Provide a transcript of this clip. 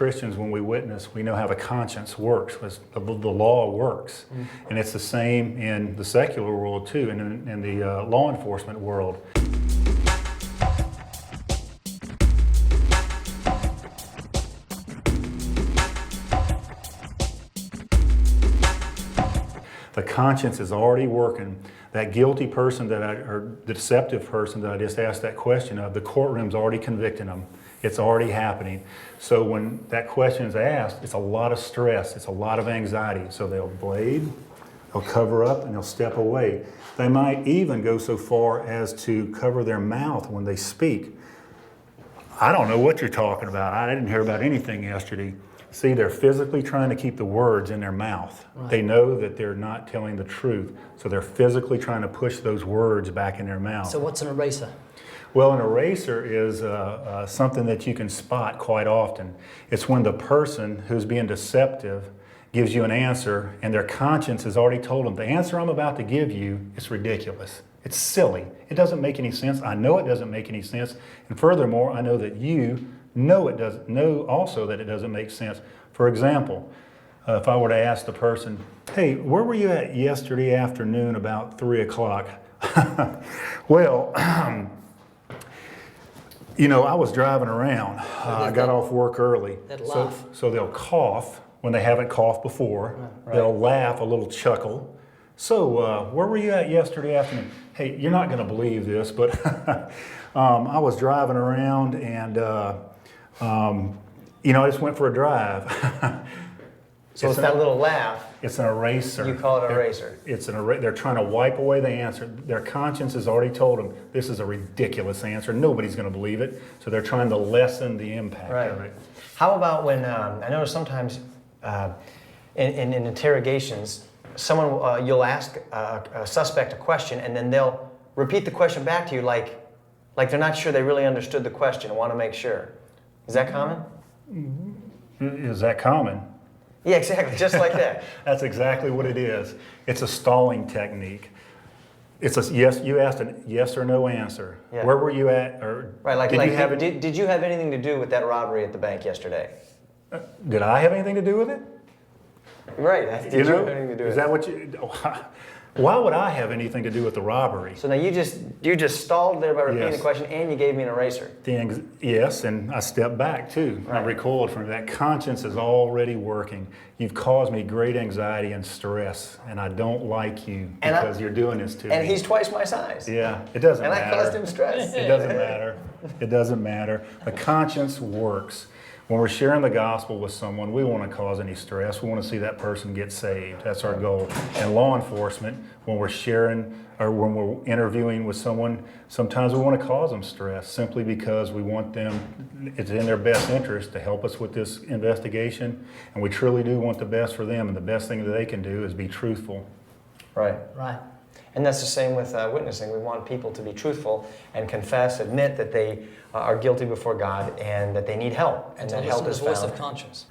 Christians, when we witness, we know how the conscience works, the law works. And it's the same in the secular world too, and in the law enforcement world. The conscience is already working. That guilty person or the deceptive person that I just asked that question of, the courtroom's already convicting them. It's already happening. So when that question is asked, it's a lot of stress, it's a lot of anxiety. So they'll blade, they'll cover up, and they'll step away. They might even go so far as to cover their mouth when they speak. I don't know what you're talking about. I didn't hear about anything yesterday. See, they're physically trying to keep the words in their mouth. Right. They know that they're not telling the truth, so they're physically trying to push those words back in their mouth. So what's an eraser? Well, an eraser is something that you can spot quite often. It's when the person who's being deceptive gives you an answer and their conscience has already told them, the answer I'm about to give you is ridiculous. It's silly. It doesn't make any sense. I know it doesn't make any sense. And furthermore, I know that you know also that it doesn't make sense. For example, if I were to ask the person, hey, where were you at yesterday afternoon about 3 o'clock? Well, you know, I was driving around. I got off work early. So they'll cough when they haven't coughed before. Right. They'll laugh, a little chuckle. So where were you at yesterday afternoon? Hey, you're not going to believe this, but I was driving around and you know, I just went for a drive. So it's that little laugh. It's an eraser. You call it an eraser. They're trying to wipe away the answer. Their conscience has already told them this is a ridiculous answer. Nobody's going to believe it. So they're trying to lessen the impact of it. How about when I notice sometimes in interrogations, someone you'll ask a suspect a question and then they'll repeat the question back to you like they're not sure they really understood the question and want to make sure. Is that common? Is that common? Yeah, exactly, just like that. That's exactly what it is. It's a stalling technique. It's a yes. You asked a yes or no answer. Yeah. Where were you at? Or right, did you have anything to do with that robbery at the bank yesterday? Did I have anything to do with it? Right. Did you have anything to do with it? Is that what you? Why would I have anything to do with the robbery? So now you just stalled there by repeating the question, and you gave me an eraser. Yes, and I stepped back too. Right. I recoiled from that. Conscience is already working. You've caused me great anxiety and stress, and I don't like you because you're doing this to me. And he's twice my size. Yeah, it doesn't matter. And I caused him stress. It doesn't matter. It doesn't matter. The conscience works. When we're sharing the gospel with someone, we want to cause any stress. We want to see that person get saved. That's our goal. And law enforcement, when we're sharing or when we're interviewing with someone, sometimes we want to cause them stress simply because we want them, it's in their best interest to help us with this investigation. And we truly do want the best for them. And the best thing that they can do is be truthful. Right. Right. And that's the same with witnessing. We want people to be truthful and confess, admit that they are guilty before God and that they need help. And that help is found. The voice of conscience.